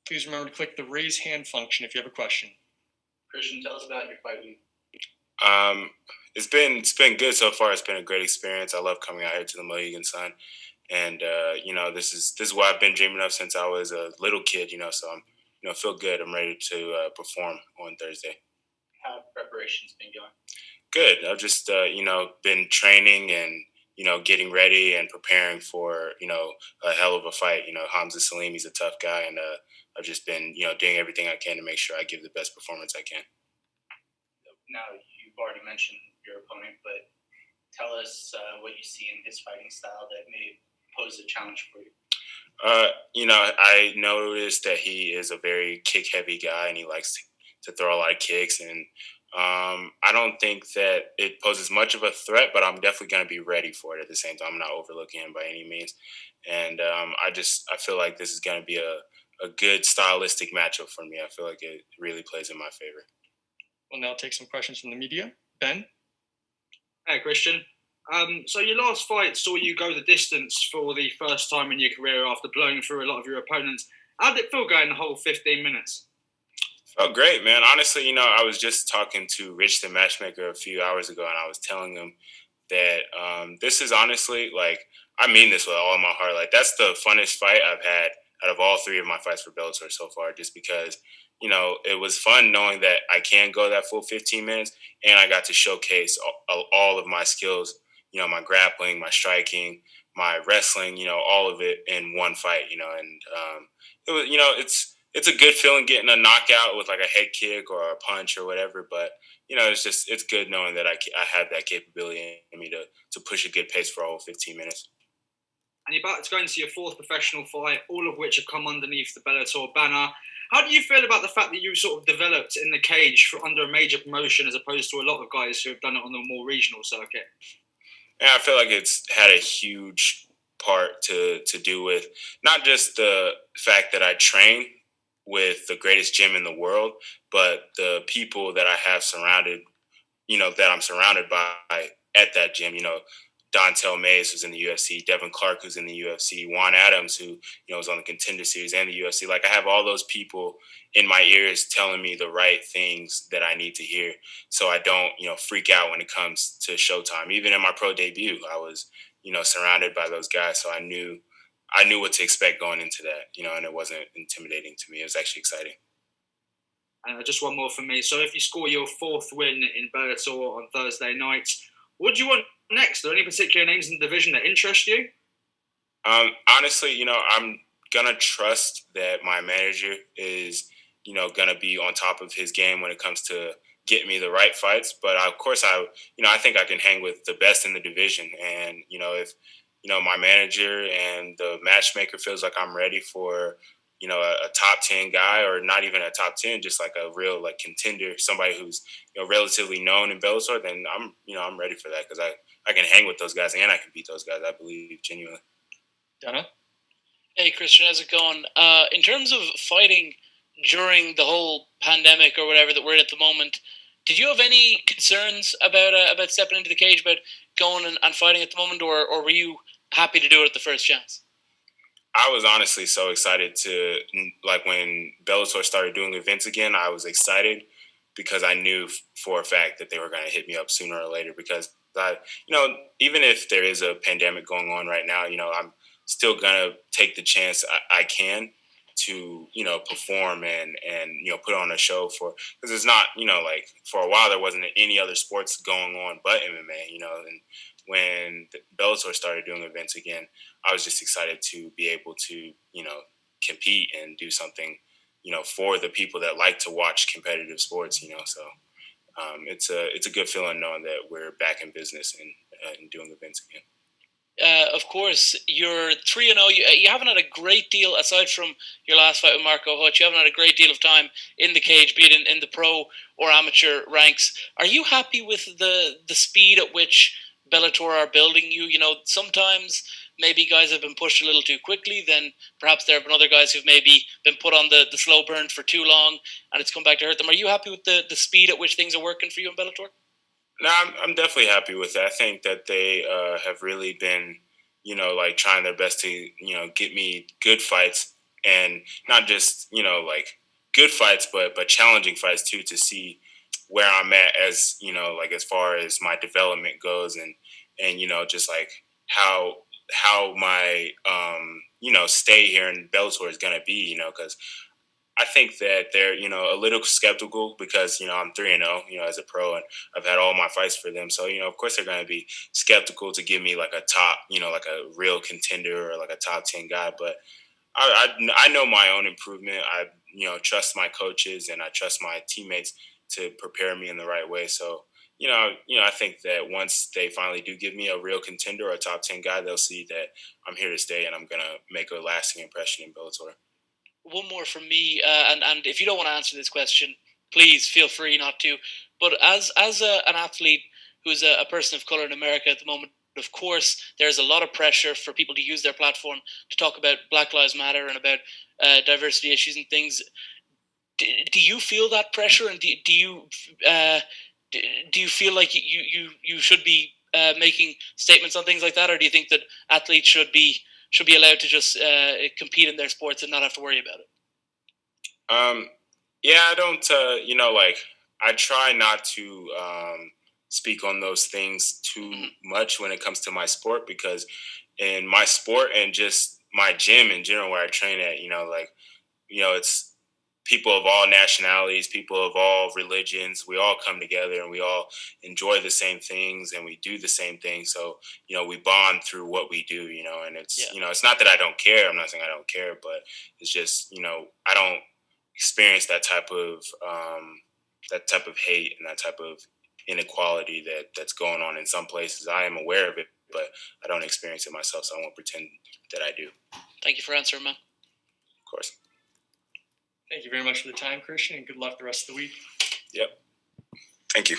Please remember to click the raise hand function if you have a question. Christian, tell us about your fight week. Um, it's been good so far. It's been a great experience. I love coming out here to the Mohegan Sun, and this is what I've been dreaming of since I was a little kid. So I'm feel good. I'm ready to perform on Thursday. How have preparations been going? Good. I've just been training and getting ready and preparing for a hell of a fight. Hamza Salimi's a tough guy, and I've just been doing everything I can to make sure I give the best performance I can. Now, you've already mentioned your opponent, but tell us what you see in his fighting style that may pose a challenge for you. I noticed that he is a very kick-heavy guy, and he likes to throw a lot of kicks. And I don't think that it poses much of a threat, but I'm definitely going to be ready for it at the same time. I'm not overlooking him by any means. And I feel like this is going to be a good stylistic matchup for me. I feel like it really plays in my favor. We'll now take some questions from the media. Ben? Hey, Christian. So your last fight saw you go the distance for the first time in your career after blowing through a lot of your opponents. How did it feel going the whole 15 minutes? Felt great, man. Honestly, I was just talking to Rich, the matchmaker, a few hours ago, and I was telling him that this is honestly, like, I mean this with all my heart. Like, that's the funnest fight I've had out of all three of my fights for Bellator so far, just because, it was fun knowing that I can go that full 15 minutes, and I got to showcase all of my skills, my grappling, my striking, my wrestling, all of it in one fight, and it was, it's a good feeling getting a knockout with like a head kick or a punch or whatever, but it's good knowing that I have that capability in me to push a good pace for all 15 minutes. And you're about to go into your fourth professional fight, all of which have come underneath the Bellator banner. How do you feel about the fact that you sort of developed in the cage under a major promotion as opposed to a lot of guys who have done it on the more regional circuit? Yeah, I feel like it's had a huge part to do with not just the fact that I train with the greatest gym in the world, but the people that I have surrounded, that I'm surrounded by at that gym. Dontel Mays, who's in the UFC, Devin Clark, who's in the UFC, Juan Adams, who was on the Contender Series and the UFC. Like, I have all those people in my ears telling me the right things that I need to hear, so I don't freak out when it comes to showtime. Even in my pro debut, I was surrounded by those guys, so I knew what to expect going into that, and it wasn't intimidating to me. It was actually exciting. Just one more for me. So if you score your fourth win in Bellator on Thursday night, what do you want next? Are there any particular names in the division that interest you? Honestly, I'm going to trust that my manager is, going to be on top of his game when it comes to getting me the right fights. But of course, I think I can hang with the best in the division. And, if, my manager and the matchmaker feels like I'm ready for, a top 10 guy, or not even a top 10, just like a real like contender, somebody who's, relatively known in Bellator, then I'm ready for that, because I can hang with those guys and I can beat those guys, I believe, genuinely. Donna? Hey, Christian, how's it going? In terms of fighting during the whole pandemic or whatever that we're in at the moment, did you have any concerns about stepping into the cage, about going and fighting at the moment, or were you happy to do it at the first chance? I was honestly so excited to, like, when Bellator started doing events again, I was excited because I knew for a fact that they were going to hit me up sooner or later, because even if there is a pandemic going on right now, I'm still going to take the chance I can to, perform and put on a show because it's not, like, for a while there wasn't any other sports going on but MMA, and when Bellator started doing events again, I was just excited to be able to, compete and do something, for the people that like to watch competitive sports, so it's a good feeling knowing that we're back in business and doing events again. Of course, you're 3-0. You haven't had a great deal, aside from your last fight with Marco Hutch, you haven't had a great deal of time in the cage, be it in the pro or amateur ranks. Are you happy with the speed at which Bellator are building you? Sometimes maybe guys have been pushed a little too quickly, then perhaps there have been other guys who've maybe been put on the slow burn for too long, and it's come back to hurt them. Are you happy with the speed at which things are working for you in Bellator? No, I'm definitely happy with that. I think that they have really been, like, trying their best to, get me good fights and not just like good fights, but challenging fights too, to see where I'm at as like as far as my development goes, and just like how my stay here in Bellator is gonna be, because I think that they're a little skeptical because I'm 3-0 as a pro, and I've had all my fights for them, so of course they're going to be skeptical to give me like a top like a real contender or like a top 10 guy. But I know my own improvement. I trust my coaches and I trust my teammates to prepare me in the right way. So I think that once they finally do give me a real contender or a top 10 guy, they'll see that I'm here to stay and I'm gonna make a lasting impression in Bellator. One more from me, and if you don't want to answer this question, please feel free not to. But an athlete who's a person of color in America at the moment, of course, there's a lot of pressure for people to use their platform to talk about Black Lives Matter and about diversity issues and things. Do you feel that pressure, and do you feel like you should be making statements on things like that, or do you think that athletes should be allowed to just compete in their sports and not have to worry about it? Yeah, I don't. Like I try not to speak on those things too much when it comes to my sport, because in my sport and just my gym in general where I train at, like it's people of all nationalities, people of all religions. We all come together and we all enjoy the same things and we do the same things. So, we bond through what we do, and it's, it's not that I don't care. I'm not saying I don't care, but it's just, I don't experience that type of hate and that type of inequality that's going on in some places. I am aware of it, but I don't experience it myself. So I won't pretend that I do. Thank you for answering, man. Of course. Thank you very much for the time, Christian, and good luck the rest of the week. Yep. Thank you.